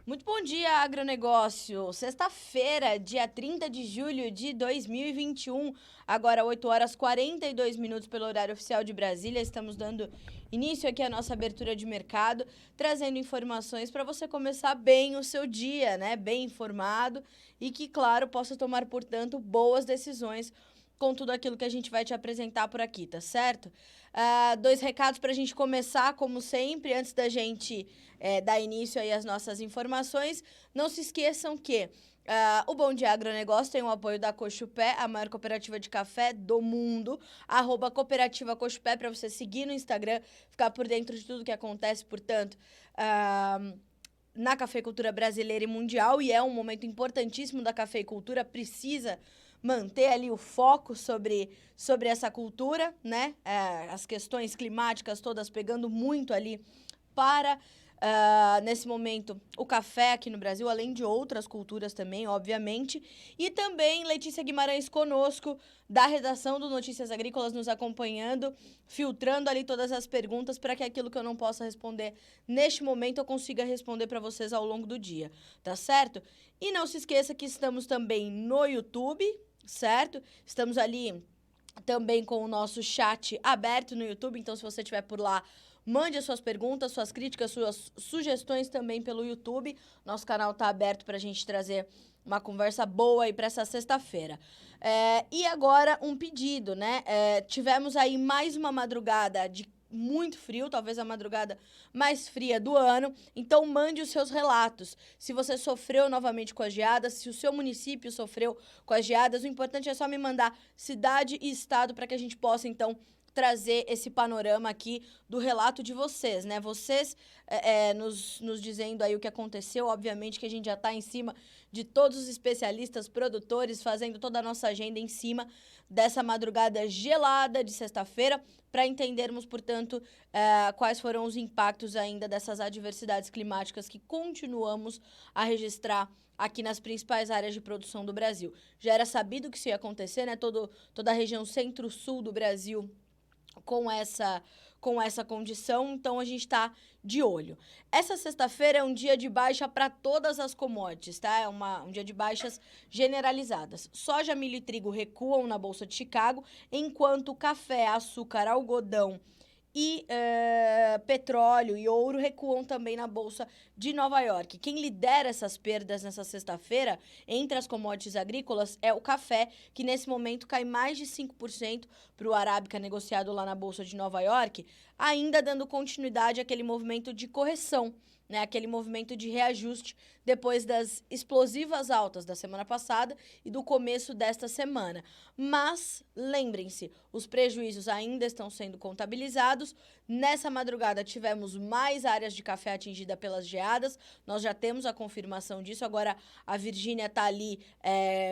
Muito bom dia, agronegócio. Sexta-feira, dia 30 de julho de 2021, agora 8 horas 42 minutos pelo horário oficial de Brasília. Estamos dando início aqui à nossa abertura de mercado, trazendo informações para você começar bem o seu dia, né? Bem informado e que, claro, possa tomar, portanto, boas decisões com tudo aquilo que a gente vai te apresentar por aqui, tá certo? Dois recados para a gente começar, como sempre, antes da gente dar início aí às nossas informações. Não se esqueçam que o Bom Dia Agronegócio tem o apoio da Cochupé, a maior cooperativa de café do mundo, @cooperativa Cochupé, para você seguir no Instagram, ficar por dentro de tudo que acontece, portanto, na cafeicultura brasileira e mundial, e é um momento importantíssimo da cafeicultura, precisa manter ali o foco sobre essa cultura, né? As questões climáticas todas pegando muito ali para, nesse momento, o café aqui no Brasil, além de outras culturas também, obviamente. E também Letícia Guimarães conosco, da redação do Notícias Agrícolas, nos acompanhando, filtrando ali todas as perguntas para que aquilo que eu não possa responder neste momento eu consiga responder para vocês ao longo do dia, tá certo? E não se esqueça que estamos também no YouTube, certo? Estamos ali também com o nosso chat aberto no YouTube, então se você estiver por lá, mande as suas perguntas, suas críticas, suas sugestões também pelo YouTube. Nosso canal está aberto para a gente trazer uma conversa boa aí para essa sexta-feira. E agora um pedido, né? Tivemos aí mais uma madrugada de muito frio, talvez a madrugada mais fria do ano. Então, mande os seus relatos. Se você sofreu novamente com as geadas, se o seu município sofreu com as geadas, o importante é só me mandar cidade e estado para que a gente possa, então, trazer esse panorama aqui do relato de vocês, né? Vocês nos dizendo aí o que aconteceu. Obviamente que a gente já está em cima de todos os especialistas, produtores, fazendo toda a nossa agenda em cima dessa madrugada gelada de sexta-feira, para entendermos, portanto, quais foram os impactos ainda dessas adversidades climáticas que continuamos a registrar aqui nas principais áreas de produção do Brasil. Já era sabido que isso ia acontecer, né? Toda a região centro-sul do Brasil com essa condição, então a gente está de olho. Essa sexta-feira é um dia de baixa para todas as commodities, tá? É um dia de baixas generalizadas. Soja, milho e trigo recuam na Bolsa de Chicago, enquanto café, açúcar, algodão e petróleo e ouro recuam também na Bolsa de Nova York. Quem lidera essas perdas nessa sexta-feira, entre as commodities agrícolas, é o café, que nesse momento cai mais de 5% para o Arábica negociado lá na Bolsa de Nova York, ainda dando continuidade àquele movimento de correção, né, aquele movimento de reajuste depois das explosivas altas da semana passada e do começo desta semana. Mas, lembrem-se, os prejuízos ainda estão sendo contabilizados. Nessa madrugada tivemos mais áreas de café atingida pelas geadas, nós já temos a confirmação disso. Agora a Virgínia está ali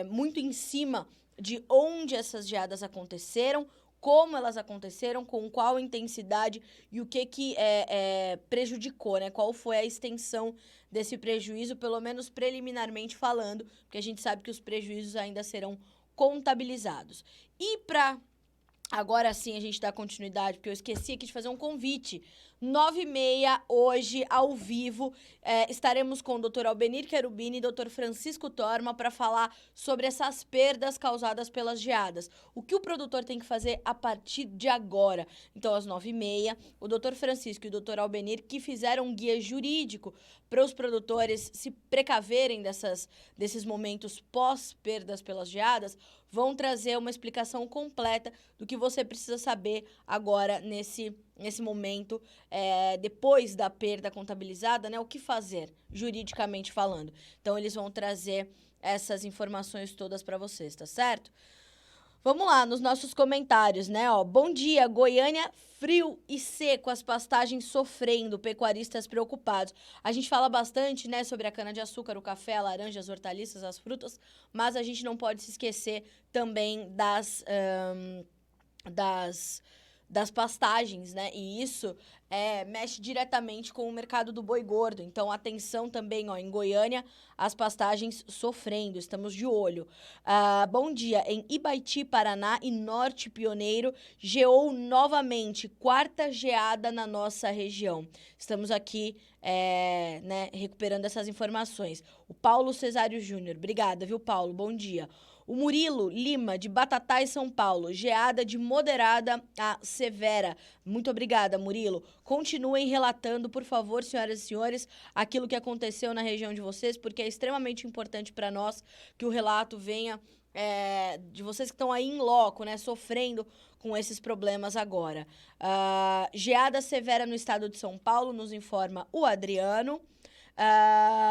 muito em cima de onde essas geadas aconteceram, como elas aconteceram, com qual intensidade e o que prejudicou, né? Qual foi a extensão desse prejuízo, pelo menos preliminarmente falando, porque a gente sabe que os prejuízos ainda serão contabilizados. E para agora sim a gente dá continuidade, porque eu esqueci aqui de fazer um convite. 9h30, hoje, ao vivo, estaremos com o Dr. Albenir Cherubini e Dr. Francisco Torma para falar sobre essas perdas causadas pelas geadas. O que o produtor tem que fazer a partir de agora? Então, às 9h30, o Dr. Francisco e o Dr. Albenir, que fizeram um guia jurídico para os produtores se precaverem desses momentos pós-perdas pelas geadas, vão trazer uma explicação completa do que você precisa saber agora nesse momento, depois da perda contabilizada, né? O que fazer, juridicamente falando. Então, eles vão trazer essas informações todas para vocês, tá certo? Vamos lá, nos nossos comentários, né? Ó, bom dia, Goiânia, frio e seco, as pastagens sofrendo, pecuaristas preocupados. A gente fala bastante, né, sobre a cana-de-açúcar, o café, a laranja, as hortaliças, as frutas, mas a gente não pode se esquecer também das das pastagens, né? E isso mexe diretamente com o mercado do boi gordo. Então, atenção também, ó, em Goiânia, as pastagens sofrendo, estamos de olho. Bom dia, em Ibaiti, Paraná e Norte Pioneiro, geou novamente, quarta geada na nossa região. Estamos aqui, né, recuperando essas informações. O Paulo Cesário Júnior, obrigada, viu, Paulo? Bom dia. O Murilo Lima, de Batatais, São Paulo. Geada de moderada a severa. Muito obrigada, Murilo. Continuem relatando, por favor, senhoras e senhores, aquilo que aconteceu na região de vocês, porque é extremamente importante para nós que o relato venha de vocês que estão aí em loco, né, sofrendo com esses problemas agora. Geada severa no estado de São Paulo, nos informa o Adriano.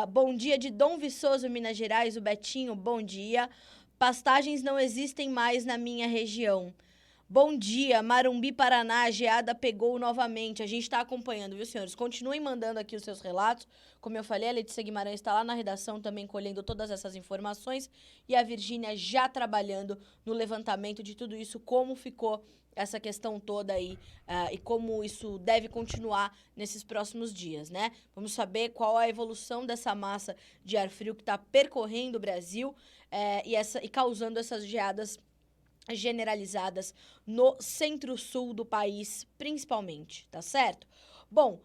Bom dia de Dom Viçoso, Minas Gerais, o Betinho, bom dia. Pastagens não existem mais na minha região. Bom dia, Marumbi, Paraná, a geada pegou novamente. A gente está acompanhando, viu, senhores? Continuem mandando aqui os seus relatos. Como eu falei, a Letícia Guimarães está lá na redação também colhendo todas essas informações. E a Virgínia já trabalhando no levantamento de tudo isso, como ficou essa questão toda aí e como isso deve continuar nesses próximos dias, né? Vamos saber qual a evolução dessa massa de ar frio que está percorrendo o Brasil e causando essas geadas generalizadas no centro-sul do país, principalmente, tá certo? Bom,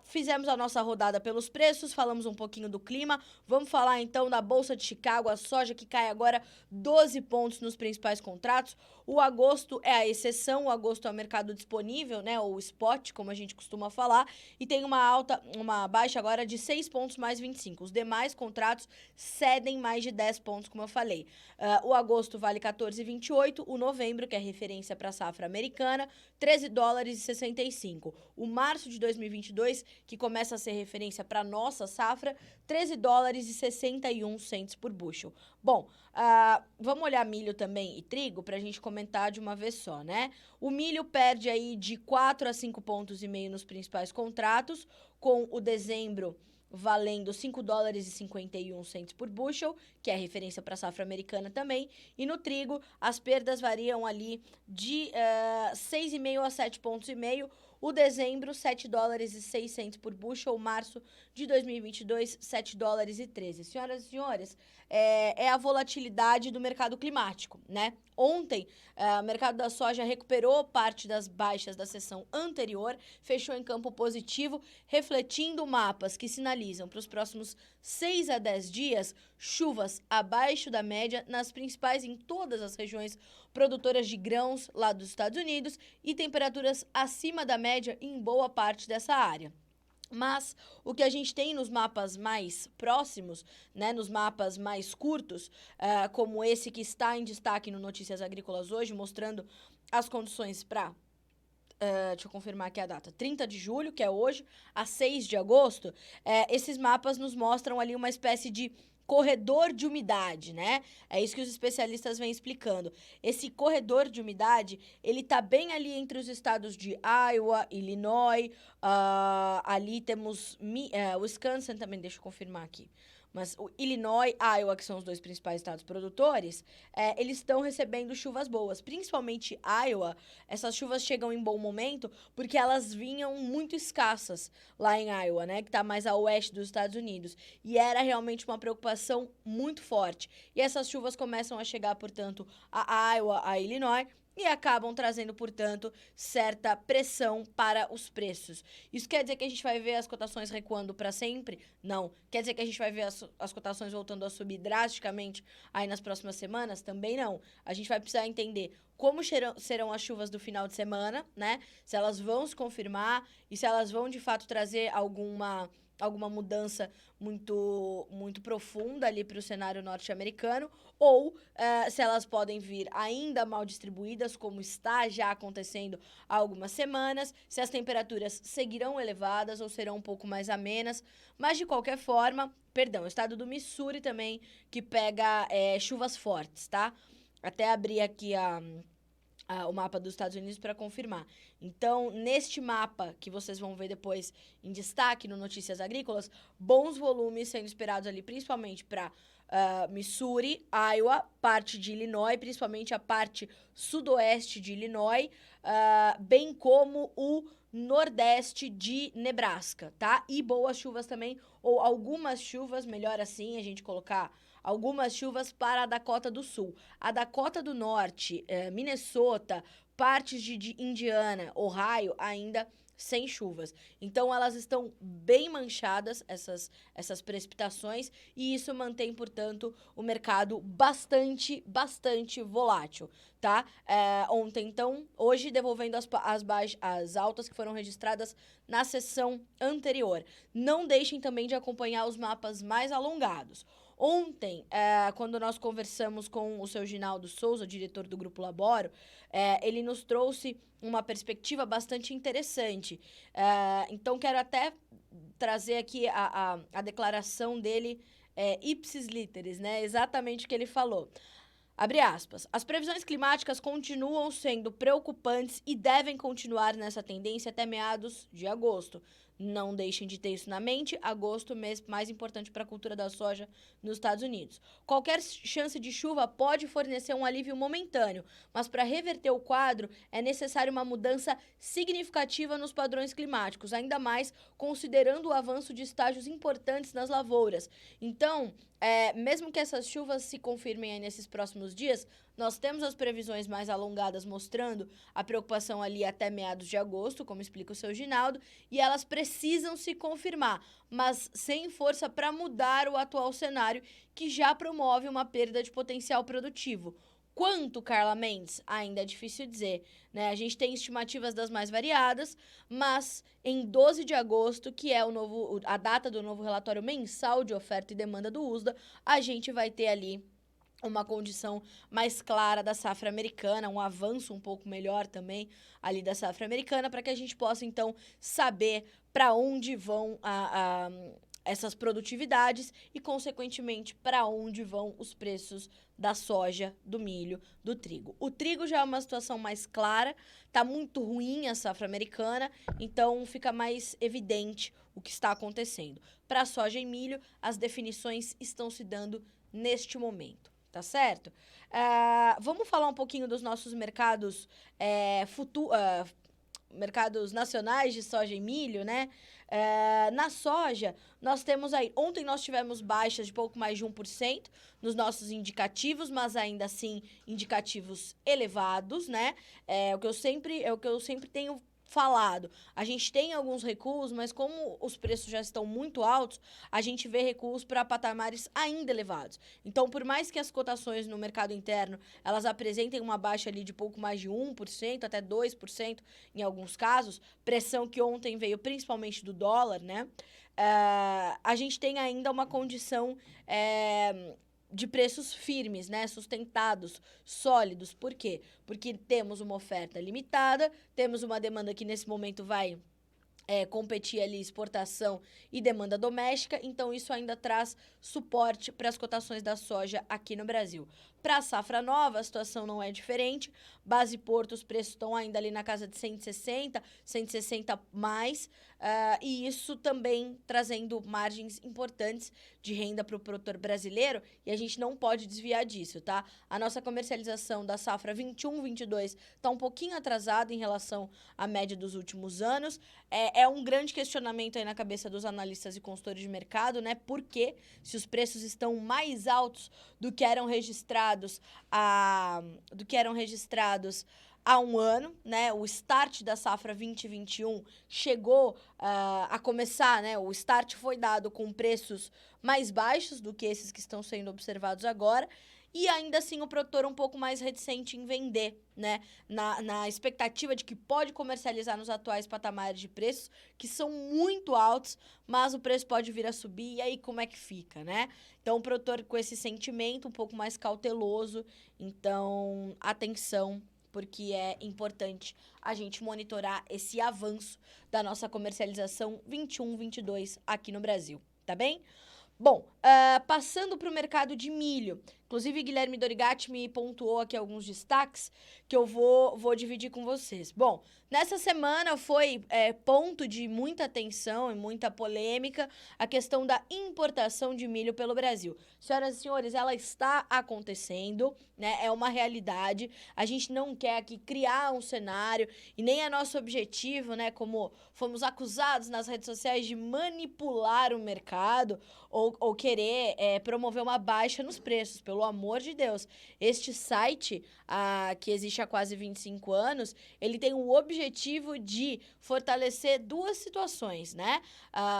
fizemos a nossa rodada pelos preços, falamos um pouquinho do clima, vamos falar então da Bolsa de Chicago, a soja que cai agora 12 pontos nos principais contratos. O agosto é a exceção, o agosto é o mercado disponível, né, ou spot, como a gente costuma falar, e tem uma baixa agora de 6 pontos mais 25. Os demais contratos cedem mais de 10 pontos, como eu falei. O agosto vale 14,28, o novembro, que é referência para a safra americana, 13 dólares e 65. O março de 2022, que começa a ser referência para nossa safra, 13 dólares e 61 cents por bushel. Bom, vamos olhar milho também e trigo para a gente comentar de uma vez só, né? O milho perde aí de 4 a 5 pontos e meio nos principais contratos, com o dezembro valendo 5 dólares e 51 cents por bushel, que é referência para a safra americana também. E no trigo, as perdas variam ali de 6,5 a 7 pontos e meio. O dezembro, 7 dólares e 6 cents por bushel. Março de 2022, 7 dólares e 13. Senhoras e senhores, é a volatilidade do mercado climático, né? Ontem, o mercado da soja recuperou parte das baixas da sessão anterior, fechou em campo positivo, refletindo mapas que sinalizam para os próximos 6 a 10 dias chuvas abaixo da média em todas as regiões produtoras de grãos lá dos Estados Unidos e temperaturas acima da média em boa parte dessa área. Mas o que a gente tem nos mapas mais próximos, né, nos mapas mais curtos, como esse que está em destaque no Notícias Agrícolas hoje, mostrando as condições para, deixa eu confirmar aqui a data, 30 de julho, que é hoje, a 6 de agosto, esses mapas nos mostram ali uma espécie de corredor de umidade, né? É isso que os especialistas vêm explicando. Esse corredor de umidade, ele tá bem ali entre os estados de Iowa, Illinois, ali temos Wisconsin também, deixa eu confirmar aqui. Mas o Illinois, Iowa, que são os dois principais estados produtores, eles estão recebendo chuvas boas. Principalmente Iowa, essas chuvas chegam em bom momento porque elas vinham muito escassas lá em Iowa, né? Que está mais a oeste dos Estados Unidos. E era realmente uma preocupação muito forte. E essas chuvas começam a chegar, portanto, a Iowa, a Illinois, e acabam trazendo, portanto, certa pressão para os preços. Isso quer dizer que a gente vai ver as cotações recuando para sempre? Não. Quer dizer que a gente vai ver as cotações voltando a subir drasticamente aí nas próximas semanas? Também não. A gente vai precisar entender como serão as chuvas do final de semana, né? Se elas vão se confirmar e se elas vão, de fato, trazer alguma mudança muito, muito profunda ali para o cenário norte-americano, ou se elas podem vir ainda mal distribuídas, como está já acontecendo há algumas semanas, se as temperaturas seguirão elevadas ou serão um pouco mais amenas, mas de qualquer forma, o estado do Missouri também, que pega chuvas fortes, tá? Até abrir aqui o mapa dos Estados Unidos para confirmar. Então, neste mapa, que vocês vão ver depois em destaque no Notícias Agrícolas, bons volumes sendo esperados ali, principalmente para Missouri, Iowa, parte de Illinois, principalmente a parte sudoeste de Illinois, bem como o nordeste de Nebraska, tá? E boas chuvas também, ou algumas chuvas, melhor assim, a gente colocar algumas chuvas para a Dakota do Sul. A Dakota do Norte, Minnesota, partes de Indiana, Ohio, ainda sem chuvas. Então, elas estão bem manchadas, essas precipitações, e isso mantém, portanto, o mercado bastante volátil, tá? Ontem, então, hoje, devolvendo as altas que foram registradas na sessão anterior. Não deixem também de acompanhar os mapas mais alongados. Ontem, quando nós conversamos com o seu Ginaldo Souza, diretor do Grupo Laboro, ele nos trouxe uma perspectiva bastante interessante. Então, quero até trazer aqui a declaração dele, ipsis literis, né? Exatamente o que ele falou. Abre aspas. As previsões climáticas continuam sendo preocupantes e devem continuar nessa tendência até meados de agosto. Não deixem de ter isso na mente. Agosto, mês mais importante para a cultura da soja nos Estados Unidos. Qualquer chance de chuva pode fornecer um alívio momentâneo, mas para reverter o quadro é necessário uma mudança significativa nos padrões climáticos, ainda mais considerando o avanço de estágios importantes nas lavouras. Então, mesmo que essas chuvas se confirmem aí nesses próximos dias, nós temos as previsões mais alongadas mostrando a preocupação ali até meados de agosto, como explica o seu Ginaldo, e elas precisam se confirmar, mas sem força para mudar o atual cenário que já promove uma perda de potencial produtivo. Quanto, Carla Mendes? Ainda é difícil dizer, né? A gente tem estimativas das mais variadas, mas em 12 de agosto, que é a data do novo relatório mensal de oferta e demanda do USDA, a gente vai ter ali uma condição mais clara da safra americana, um avanço um pouco melhor também ali da safra americana, para que a gente possa, então, saber para onde vão essas produtividades e, consequentemente, para onde vão os preços da soja, do milho, do trigo. O trigo já é uma situação mais clara, tá muito ruim a safra americana, então fica mais evidente o que está acontecendo. Para soja e milho, as definições estão se dando neste momento. Tá certo? Vamos falar um pouquinho dos nossos mercados mercados nacionais de soja e milho, né? Na soja, nós temos aí... Ontem nós tivemos baixas de pouco mais de 1% nos nossos indicativos, mas ainda assim indicativos elevados, né? É o que eu sempre tenho falado. A gente tem alguns recuos, mas como os preços já estão muito altos, a gente vê recuos para patamares ainda elevados. Então, por mais que as cotações no mercado interno, elas apresentem uma baixa ali de pouco mais de 1%, até 2% em alguns casos, pressão que ontem veio principalmente do dólar, né? A gente tem ainda uma condição de preços firmes, né, sustentados, sólidos. Por quê? Porque temos uma oferta limitada, temos uma demanda que nesse momento vai competir ali exportação e demanda doméstica, então isso ainda traz suporte para as cotações da soja aqui no Brasil. Para a safra nova, a situação não é diferente. Base Porto, os preços estão ainda ali na casa de 160 mais, e isso também trazendo margens importantes de renda para o produtor brasileiro, e a gente não pode desviar disso, tá? A nossa comercialização da safra 21-22 está um pouquinho atrasada em relação à média dos últimos anos. É um grande questionamento aí na cabeça dos analistas e consultores de mercado, né? Porque se os preços estão mais altos do que eram registrados há um ano, né? O start da safra 2021 chegou a começar, né? O start foi dado com preços mais baixos do que esses que estão sendo observados agora. E ainda assim o produtor um pouco mais reticente em vender, né? Na expectativa de que pode comercializar nos atuais patamares de preços, que são muito altos, mas o preço pode vir a subir, e aí como é que fica, né? Então o produtor com esse sentimento um pouco mais cauteloso, então atenção, porque é importante a gente monitorar esse avanço da nossa comercialização 21-22 aqui no Brasil, tá bem? Bom, passando para o mercado de milho, Inclusive, Guilherme Dorigatti me pontuou aqui alguns destaques que eu vou dividir com vocês. Bom, nessa semana foi ponto de muita atenção e muita polêmica a questão da importação de milho pelo Brasil. Senhoras e senhores, ela está acontecendo, né? É uma realidade. A gente não quer aqui criar um cenário e nem é nosso objetivo, né? Como fomos acusados nas redes sociais de manipular o mercado ou querer promover uma baixa nos preços. Pelo amor de Deus, este site, que existe há quase 25 anos, ele tem o objetivo de fortalecer duas situações, né?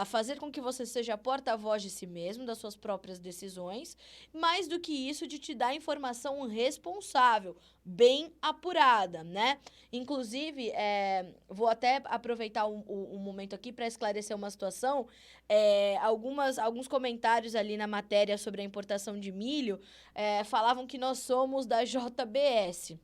Fazer com que você seja porta-voz de si mesmo, das suas próprias decisões, mais do que isso, de te dar informação responsável, bem apurada, né? Inclusive, vou até aproveitar um momento aqui para esclarecer uma situação. Alguns comentários ali na matéria sobre a importação de milho falavam que nós somos da JBS.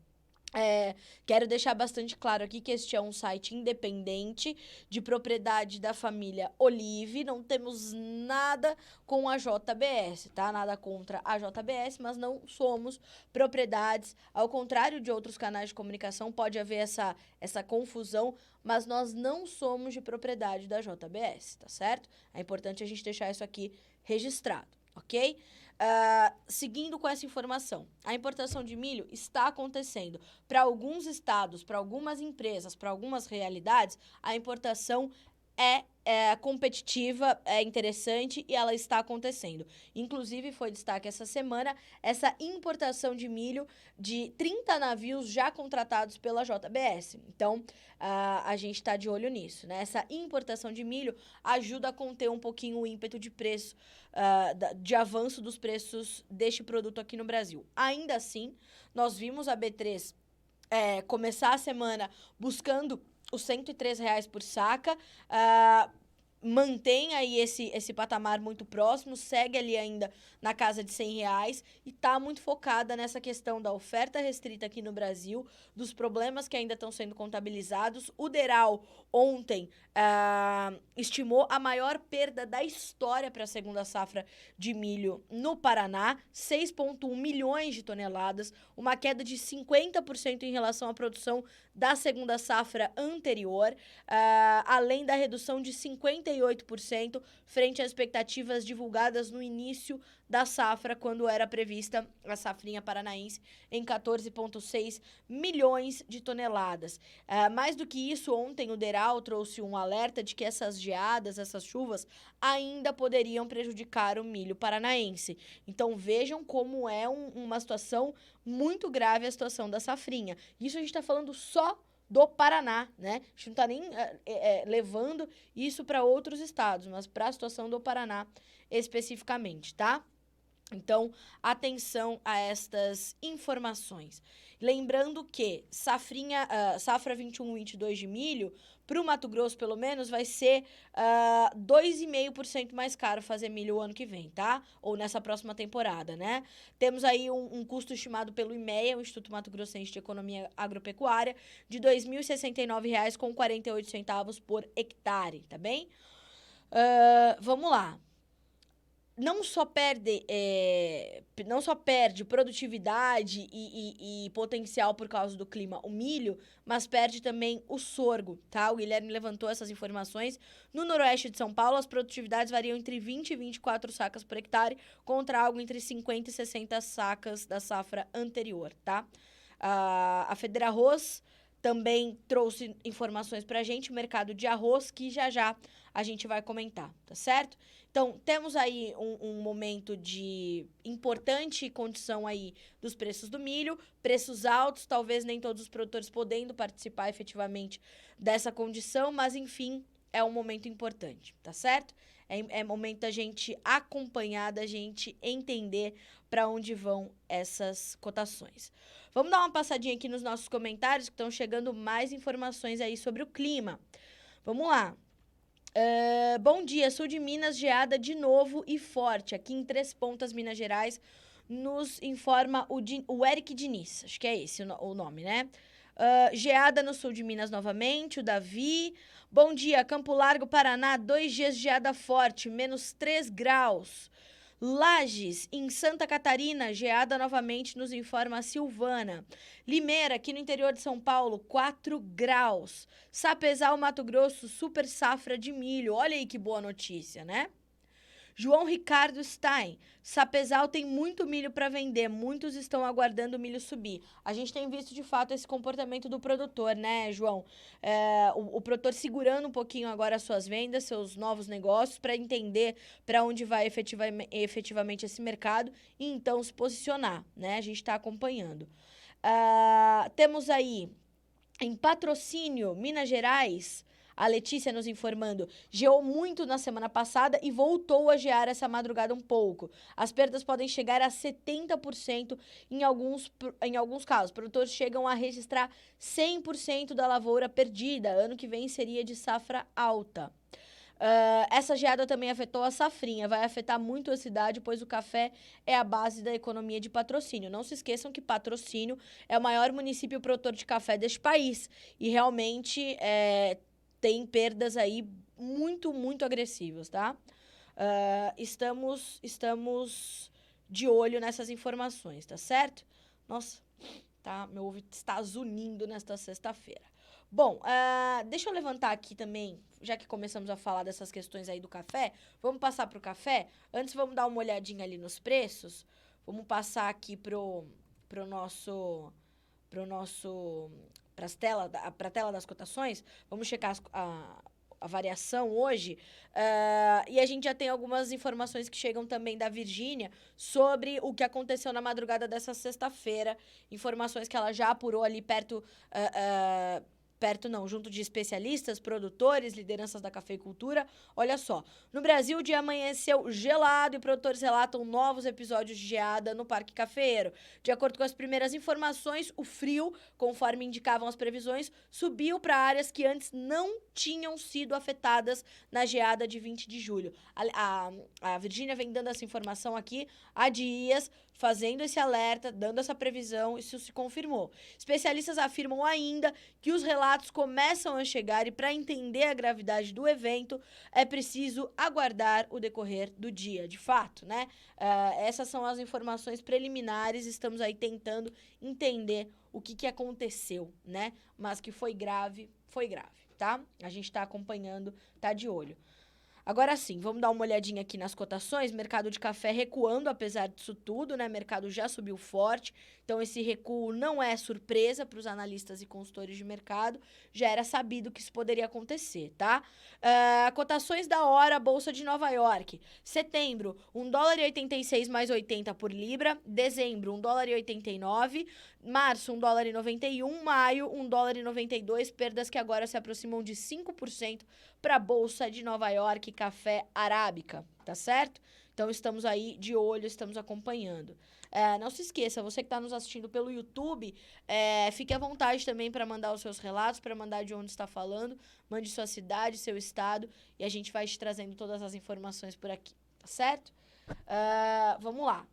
Quero deixar bastante claro aqui que este é um site independente, de propriedade da família Olive. Não temos nada com a JBS, tá? Nada contra a JBS, mas não somos propriedades. Ao contrário de outros canais de comunicação, pode haver essa confusão, mas nós não somos de propriedade da JBS, tá certo? É importante a gente deixar isso aqui registrado, ok? Seguindo com essa informação, a importação de milho está acontecendo. Para alguns estados, para algumas empresas, para algumas realidades, a importação é competitiva, é interessante e ela está acontecendo. Inclusive, foi destaque essa semana essa importação de milho de 30 navios já contratados pela JBS. Então, a gente está de olho nisso, né? Essa importação de milho ajuda a conter um pouquinho o ímpeto de preço, de avanço dos preços deste produto aqui no Brasil. Ainda assim, nós vimos a B3 começar a semana buscando os R$ 103 por saca, mantém aí esse patamar muito próximo, segue ali ainda na casa de R$ 100 e está muito focada nessa questão da oferta restrita aqui no Brasil, dos problemas que ainda estão sendo contabilizados. O Deral ontem estimou a maior perda da história para a segunda safra de milho no Paraná, 6,1 milhões de toneladas, uma queda de 50% em relação à produção da segunda safra anterior, além da redução de 58% frente às expectativas divulgadas no início da safra, quando era prevista a safrinha paranaense em 14,6 milhões de toneladas. Mais do que isso, ontem o Deral trouxe um alerta de que essas geadas, essas chuvas, ainda poderiam prejudicar o milho paranaense. Então vejam como é uma situação muito grave, a situação da safrinha. Isso a gente está falando só do Paraná, né? A gente não está nem levando isso para outros estados, mas para a situação do Paraná especificamente, tá? Então, atenção a estas informações. Lembrando que safra 21-22 de milho, para o Mato Grosso, pelo menos, vai ser 2,5% mais caro fazer milho o ano que vem, tá? Ou nessa próxima temporada, né? Temos aí um custo estimado pelo IMEA, o Instituto Mato Grossense de Economia Agropecuária, de R$ 2.069,48 por hectare, tá bem? Vamos lá. Não só perde produtividade e potencial por causa do clima o milho, mas perde também o sorgo, tá? O Guilherme levantou essas informações. No noroeste de São Paulo, as produtividades variam entre 20 e 24 sacas por hectare, contra algo entre 50 e 60 sacas da safra anterior, tá? A Federarroz também trouxe informações pra gente, o mercado de arroz, que já a gente vai comentar, tá certo? Então, temos aí um momento de importante condição aí dos preços do milho, preços altos, talvez nem todos os produtores podendo participar efetivamente dessa condição, mas enfim, é um momento importante, tá certo? É momento da gente acompanhar, da gente entender para onde vão essas cotações. Vamos dar uma passadinha aqui nos nossos comentários, que estão chegando mais informações aí sobre o clima. Vamos lá. Bom dia, sul de Minas, geada de novo e forte. Aqui em Três Pontas, Minas Gerais, nos informa o Eric Diniz. Acho que é esse o nome, né? Geada no sul de Minas novamente, o Davi. Bom dia, Campo Largo, Paraná, 2 dias de geada forte, -3 graus. Lages, em Santa Catarina, geada novamente, nos informa a Silvana. Limeira, aqui no interior de São Paulo, 4 graus. Sapezal, Mato Grosso, super safra de milho. Olha aí que boa notícia, né? João Ricardo Stein, Sapezal tem muito milho para vender, muitos estão aguardando o milho subir. A gente tem visto, de fato, esse comportamento do produtor, né, João? O produtor segurando um pouquinho agora as suas vendas, seus novos negócios, para entender para onde vai efetivamente esse mercado e então se posicionar, né? A gente está acompanhando. Temos aí, em Patrocínio, Minas Gerais, a Letícia nos informando, geou muito na semana passada e voltou a gear essa madrugada um pouco. As perdas podem chegar a 70% em alguns casos. Produtores chegam a registrar 100% da lavoura perdida. Ano que vem seria de safra alta. Essa geada também afetou a safrinha, vai afetar muito a cidade, pois o café é a base da economia de Patrocínio. Não se esqueçam que Patrocínio é o maior município produtor de café deste país e realmente tem perdas aí muito, muito agressivas, tá? Estamos de olho nessas informações, tá certo? Nossa, tá, meu ouvido está zunindo nesta sexta-feira. Bom, deixa eu levantar aqui também, já que começamos a falar dessas questões aí do café, vamos passar pro café? Antes vamos dar uma olhadinha ali nos preços, vamos passar aqui pra tela das cotações, vamos checar a variação hoje, e a gente já tem algumas informações que chegam também da Virgínia sobre o que aconteceu na madrugada dessa sexta-feira, informações que ela já apurou ali junto de especialistas, produtores, lideranças da cafeicultura. Olha só, no Brasil o dia amanheceu gelado e produtores relatam novos episódios de geada no Parque Cafeeiro. De acordo com as primeiras informações, o frio, conforme indicavam as previsões, subiu para áreas que antes não tinham sido afetadas na geada de 20 de julho. A Virgínia vem dando essa informação aqui há dias, fazendo esse alerta, dando essa previsão, isso se confirmou. Especialistas afirmam ainda que os relatos começam a chegar e para entender a gravidade do evento é preciso aguardar o decorrer do dia, de fato, né? Essas são as informações preliminares, estamos aí tentando entender o que aconteceu, né? Mas que foi grave, tá? A gente tá acompanhando, tá de olho. Agora sim, vamos dar uma olhadinha aqui nas cotações. Mercado de café recuando, apesar disso tudo, né? Mercado já subiu forte, então esse recuo não é surpresa para os analistas e consultores de mercado. Já era sabido que isso poderia acontecer, tá? Cotações da hora, Bolsa de Nova York. Setembro, $1,86 mais 80 por libra. Dezembro, $1,89. Março, $1,91. Maio, $1,92. Perdas que agora se aproximam de 5% para a Bolsa de Nova York, café arábica, tá certo? Então, estamos aí de olho, estamos acompanhando. Não se esqueça, você que está nos assistindo pelo YouTube, fique à vontade também para mandar os seus relatos, para mandar de onde está falando, mande sua cidade, seu estado, e a gente vai te trazendo todas as informações por aqui, tá certo? Vamos lá.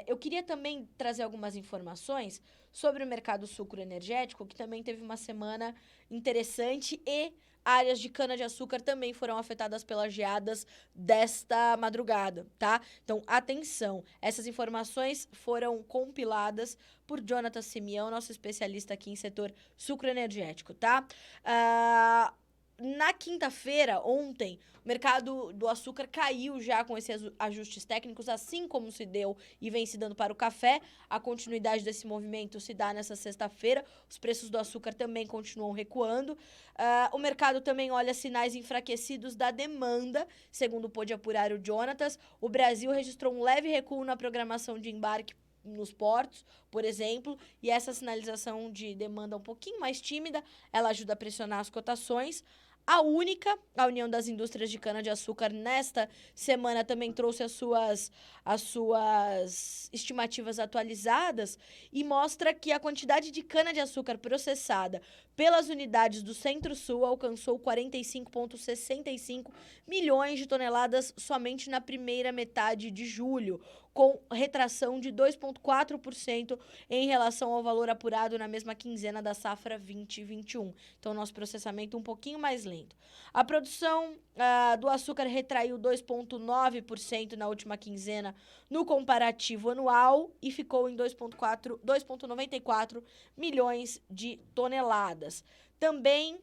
Eu queria também trazer algumas informações sobre o mercado sucroenergético, que também teve uma semana interessante e áreas de cana-de-açúcar também foram afetadas pelas geadas desta madrugada, tá? Então, atenção, essas informações foram compiladas por Jonathan Simeão, nosso especialista aqui em setor sucroenergético, tá? Na quinta-feira, ontem, o mercado do açúcar caiu já com esses ajustes técnicos, assim como se deu e vem se dando para o café. A continuidade desse movimento se dá nessa sexta-feira. Os preços do açúcar também continuam recuando. O mercado também olha sinais enfraquecidos da demanda, segundo pôde apurar o Jonatas. O Brasil registrou um leve recuo na programação de embarque nos portos, por exemplo, e essa sinalização de demanda um pouquinho mais tímida, ela ajuda a pressionar as cotações. A União das Indústrias de Cana-de-Açúcar, nesta semana também trouxe as suas estimativas atualizadas e mostra que a quantidade de cana-de-açúcar processada pelas unidades do Centro-Sul alcançou 45,65 milhões de toneladas somente na primeira metade de julho, com retração de 2,4% em relação ao valor apurado na mesma quinzena da safra 2021. Então, nosso processamento um pouquinho mais lento. A produção do açúcar retraiu 2,9% na última quinzena no comparativo anual e ficou em 2,94 milhões de toneladas. Também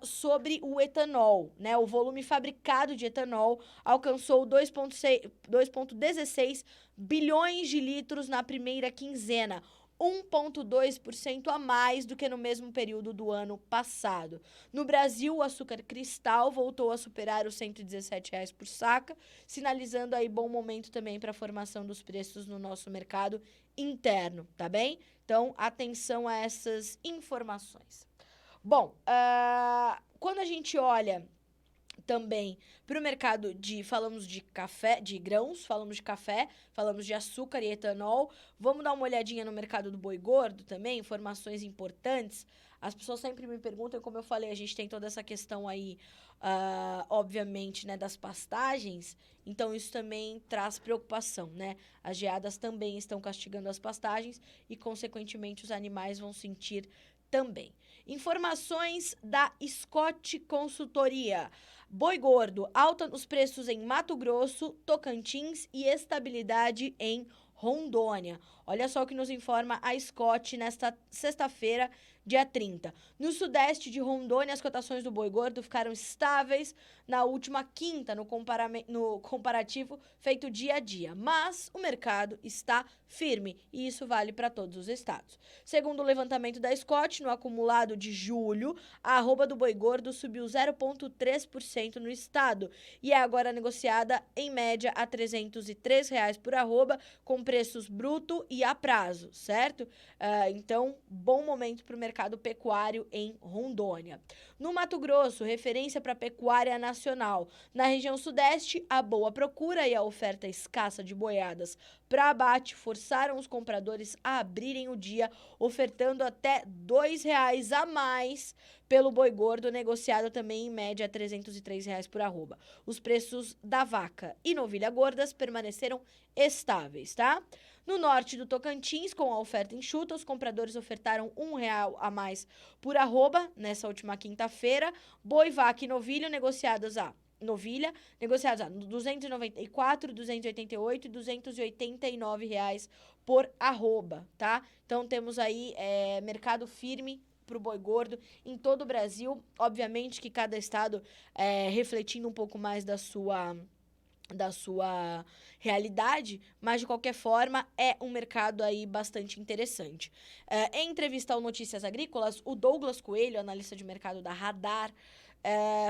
sobre o etanol, né? O volume fabricado de etanol alcançou 2,16 bilhões de litros na primeira quinzena, 1,2% a mais do que no mesmo período do ano passado. No Brasil, o açúcar cristal voltou a superar os R$ 117 por saca, sinalizando aí bom momento também para a formação dos preços no nosso mercado interno, tá bem? Então, atenção a essas informações. Bom, quando a gente olha também para o mercado falamos de café, de grãos, falamos de café, falamos de açúcar e etanol, vamos dar uma olhadinha no mercado do boi gordo também, informações importantes. As pessoas sempre me perguntam, como eu falei, a gente tem toda essa questão aí, obviamente, né, das pastagens, então isso também traz preocupação, né? As geadas também estão castigando as pastagens e, consequentemente, os animais vão sentir também. Informações da Scott Consultoria. Boi gordo, alta nos preços em Mato Grosso, Tocantins e estabilidade em Rondônia. Olha só o que nos informa a Scott nesta sexta-feira, dia 30. No sudeste de Rondônia, as cotações do boi gordo ficaram estáveis na última quinta, no comparativo feito dia a dia. Mas o mercado está firme e isso vale para todos os estados. Segundo o levantamento da Scott, no acumulado de julho, a arroba do boi gordo subiu 0,3% no estado e é agora negociada em média a R$ 303 por arroba, com preços bruto e a prazo, certo? Então, bom momento para o mercado pecuário em Rondônia. No Mato Grosso, referência para a pecuária nacional. Na região sudeste, a boa procura e a oferta escassa de boiadas para abate forçaram os compradores a abrirem o dia, ofertando até R$ 2,00 a mais pelo boi gordo, negociado também em média a R$ 303 por arroba. Os preços da vaca e novilha gordas permaneceram estáveis, tá? No norte do Tocantins, com a oferta enxuta, os compradores ofertaram R$ 1,00 a mais por arroba nessa última quinta-feira. Boi, vaca e novilha negociados a R$ 294, 288 e 289 reais por arroba, tá? Então, temos aí mercado firme para o boi gordo em todo o Brasil. Obviamente que cada estado refletindo um pouco mais da sua realidade, mas de qualquer forma é um mercado aí bastante interessante. Em entrevista ao Notícias Agrícolas, o Douglas Coelho, analista de mercado da Radar,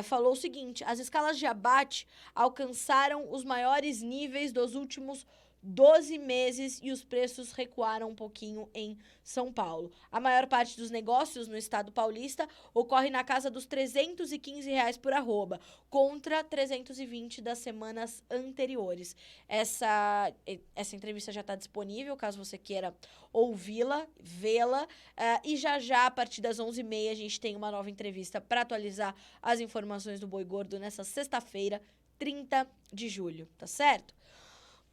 falou o seguinte: as escalas de abate alcançaram os maiores níveis dos últimos 12 meses e os preços recuaram um pouquinho em São Paulo. A maior parte dos negócios no estado paulista ocorre na casa dos R$ 315 por arroba, contra 320 das semanas anteriores. Essa entrevista já está disponível, caso você queira ouvi-la, vê-la, e já, a partir das 11h30, a gente tem uma nova entrevista para atualizar as informações do boi gordo nessa sexta-feira, 30 de julho, tá certo?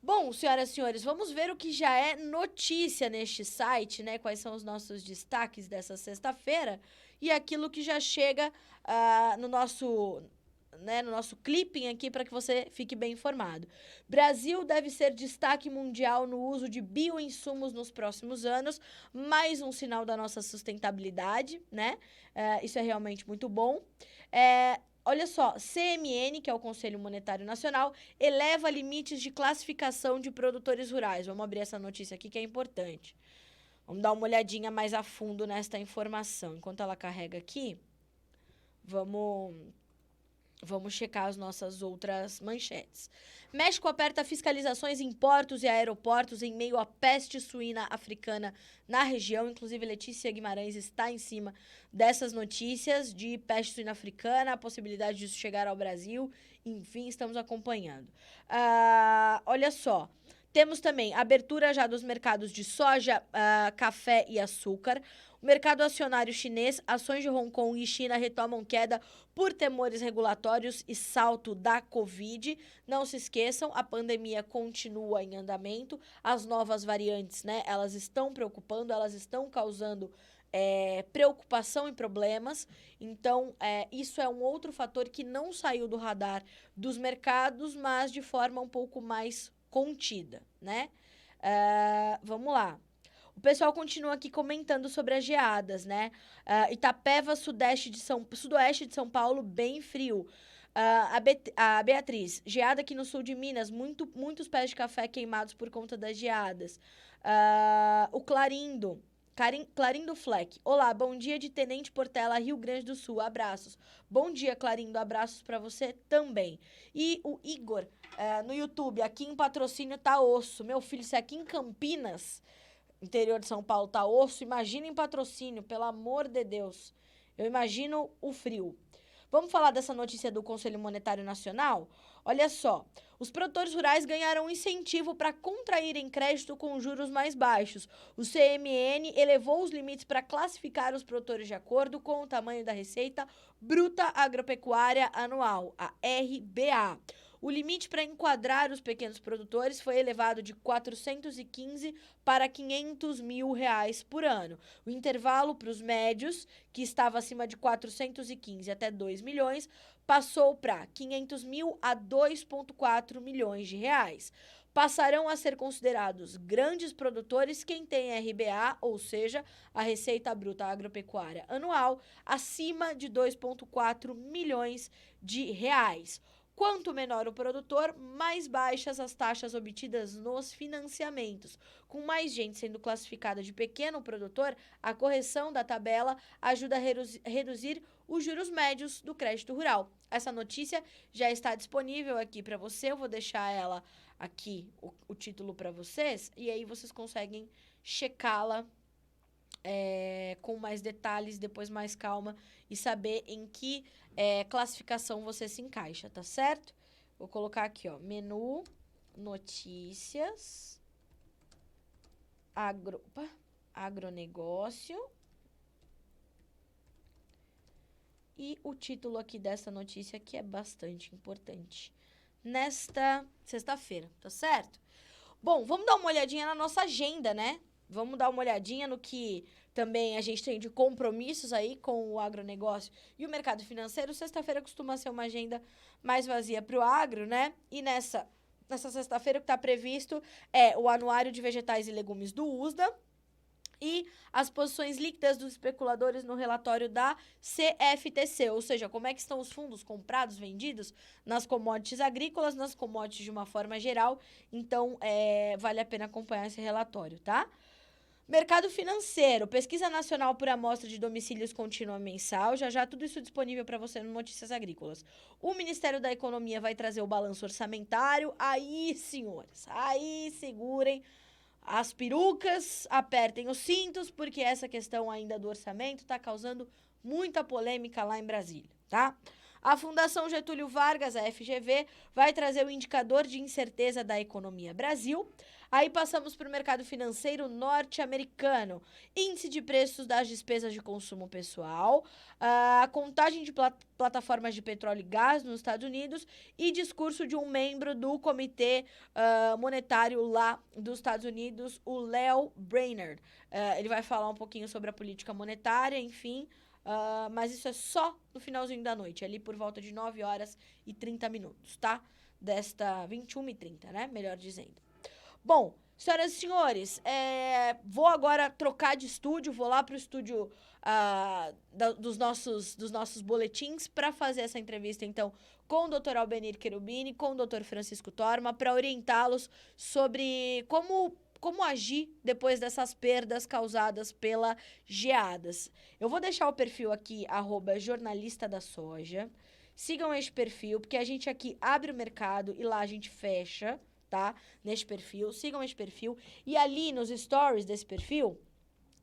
Bom, senhoras e senhores, vamos ver o que já é notícia neste site, né? Quais são os nossos destaques dessa sexta-feira e aquilo que já chega no nosso clipping aqui para que você fique bem informado. Brasil deve ser destaque mundial no uso de bioinsumos nos próximos anos, mais um sinal da nossa sustentabilidade, né? Isso é realmente muito bom. Olha só, CMN, que é o Conselho Monetário Nacional, eleva limites de classificação de produtores rurais. Vamos abrir essa notícia aqui que é importante. Vamos dar uma olhadinha mais a fundo nesta informação. Enquanto ela carrega aqui, vamos checar as nossas outras manchetes. México aperta fiscalizações em portos e aeroportos em meio à peste suína africana na região. Inclusive, Letícia Guimarães está em cima dessas notícias de peste suína africana, a possibilidade disso chegar ao Brasil. Enfim, estamos acompanhando. Olha só. Temos também abertura já dos mercados de soja, café e açúcar. O mercado acionário chinês, ações de Hong Kong e China retomam queda por temores regulatórios e salto da Covid. Não se esqueçam, a pandemia continua em andamento, as novas variantes, né, elas estão preocupando, elas estão causando preocupação e problemas. Então, isso é um outro fator que não saiu do radar dos mercados, mas de forma um pouco mais contida, né? Vamos lá. O pessoal continua aqui comentando sobre as geadas, né? Itapeva, sudoeste de São Paulo, bem frio. A Beatriz, geada aqui no sul de Minas, muitos pés de café queimados por conta das geadas. O Clarindo Fleck. Olá, bom dia de Tenente Portela, Rio Grande do Sul. Abraços. Bom dia, Clarindo. Abraços pra você também. E o Igor, no YouTube, aqui em Patrocínio tá osso. Meu filho, se aqui em Campinas, interior de São Paulo, tá osso, imagina em Patrocínio, pelo amor de Deus. Eu imagino o frio. Vamos falar dessa notícia do Conselho Monetário Nacional? Olha só, os produtores rurais ganharam incentivo para contraírem crédito com juros mais baixos. O CMN elevou os limites para classificar os produtores de acordo com o tamanho da receita bruta agropecuária anual, a RBA. O limite para enquadrar os pequenos produtores foi elevado de 415 para 500 mil reais por ano. O intervalo para os médios, que estava acima de 415 até 2 milhões, passou para 500 mil a 2,4 milhões de reais. Passarão a ser considerados grandes produtores quem tem RBA, ou seja, a Receita Bruta Agropecuária Anual, acima de 2,4 milhões de reais. Quanto menor o produtor, mais baixas as taxas obtidas nos financiamentos. Com mais gente sendo classificada de pequeno produtor, a correção da tabela ajuda a reduzir os juros médios do crédito rural. Essa notícia já está disponível aqui para você, eu vou deixar ela aqui, o título para vocês, e aí vocês conseguem checá-la com mais detalhes, depois mais calma, e saber em que classificação você se encaixa, tá certo? Vou colocar aqui, ó, menu, notícias, agronegócio, e o título aqui dessa notícia que é bastante importante, nesta sexta-feira, tá certo? Bom, vamos dar uma olhadinha na nossa agenda, né? Vamos dar uma olhadinha no que também a gente tem de compromissos aí com o agronegócio e o mercado financeiro. Sexta-feira costuma ser uma agenda mais vazia para o agro, né? E nessa sexta-feira o que está previsto é o Anuário de Vegetais e Legumes do USDA e as posições líquidas dos especuladores no relatório da CFTC, ou seja, como é que estão os fundos comprados, vendidos nas commodities agrícolas, nas commodities de uma forma geral. Então, vale a pena acompanhar esse relatório, tá? Mercado financeiro, pesquisa nacional por amostra de domicílios contínua mensal, já tudo isso disponível para você no Notícias Agrícolas. O Ministério da Economia vai trazer o balanço orçamentário, aí, senhores, aí segurem as perucas, apertem os cintos, porque essa questão ainda do orçamento está causando muita polêmica lá em Brasília, tá? A Fundação Getúlio Vargas, a FGV, vai trazer o indicador de incerteza da economia Brasil. Aí passamos para o mercado financeiro norte-americano. Índice de preços das despesas de consumo pessoal, a contagem de plataformas de petróleo e gás nos Estados Unidos e discurso de um membro do Comitê Monetário lá dos Estados Unidos, o Leo Brainerd. Ele vai falar um pouquinho sobre a política monetária, enfim, mas isso é só no finalzinho da noite, ali por volta de 9 horas e 30 minutos, tá? Desta 21h30, né? Melhor dizendo. Bom, senhoras e senhores, vou agora trocar de estúdio, vou lá para o estúdio dos nossos boletins para fazer essa entrevista, então, com o Dr. Albenir Cherubini, com o Dr. Francisco Torma, para orientá-los sobre como agir depois dessas perdas causadas pelas geadas. Eu vou deixar o perfil aqui, @jornalista-da-soja. Sigam este perfil, porque a gente aqui abre o mercado e lá a gente fecha, tá? Neste perfil, sigam este perfil. E ali nos stories desse perfil,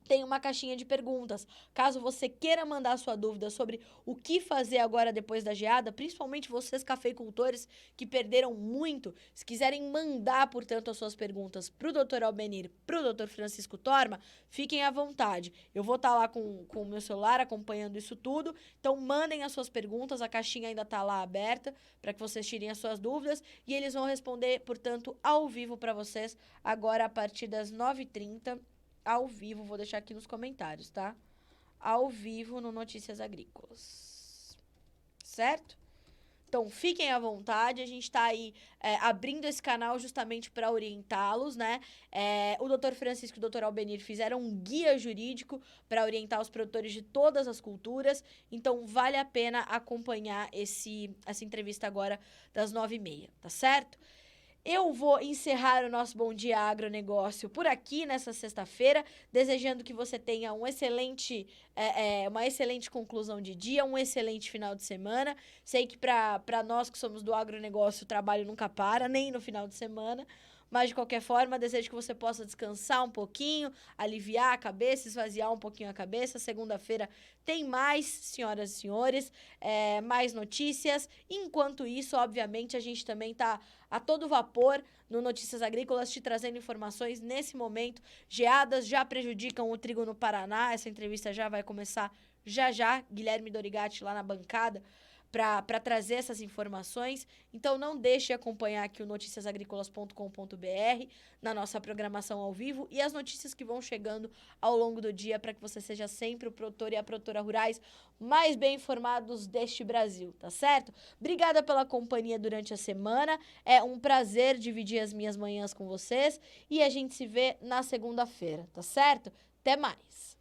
tem uma caixinha de perguntas. Caso você queira mandar sua dúvida sobre o que fazer agora depois da geada, principalmente vocês cafeicultores que perderam muito, se quiserem mandar, portanto, as suas perguntas para o Dr. Albenir, para o Dr. Francisco Torma, fiquem à vontade. Eu vou estar lá com o meu celular acompanhando isso tudo, então mandem as suas perguntas, a caixinha ainda está lá aberta para que vocês tirem as suas dúvidas e eles vão responder, portanto, ao vivo para vocês agora a partir das 9h30, ao vivo, vou deixar aqui nos comentários, tá? Ao vivo no Notícias Agrícolas. Certo? Então, fiquem à vontade, a gente tá aí abrindo esse canal justamente para orientá-los, né? O Dr. Francisco e o Dr. Albenir fizeram um guia jurídico para orientar os produtores de todas as culturas, então vale a pena acompanhar essa entrevista agora das 9h30, tá certo? Eu vou encerrar o nosso Bom Dia Agronegócio por aqui nessa sexta-feira, desejando que você tenha uma excelente conclusão de dia, um excelente final de semana. Sei que para nós que somos do agronegócio, o trabalho nunca para, nem no final de semana. Mas, de qualquer forma, desejo que você possa descansar um pouquinho, aliviar a cabeça, esvaziar um pouquinho a cabeça. Segunda-feira tem mais, senhoras e senhores, mais notícias. Enquanto isso, obviamente, a gente também está a todo vapor no Notícias Agrícolas, te trazendo informações nesse momento. Geadas já prejudicam o trigo no Paraná. Essa entrevista já vai começar já. Guilherme Dorigatti lá na bancada para trazer essas informações. Então, não deixe de acompanhar aqui o noticiasagricolas.com.br na nossa programação ao vivo e as notícias que vão chegando ao longo do dia para que você seja sempre o produtor e a produtora rurais mais bem informados deste Brasil, tá certo? Obrigada pela companhia durante a semana. É um prazer dividir as minhas manhãs com vocês e a gente se vê na segunda-feira, tá certo? Até mais!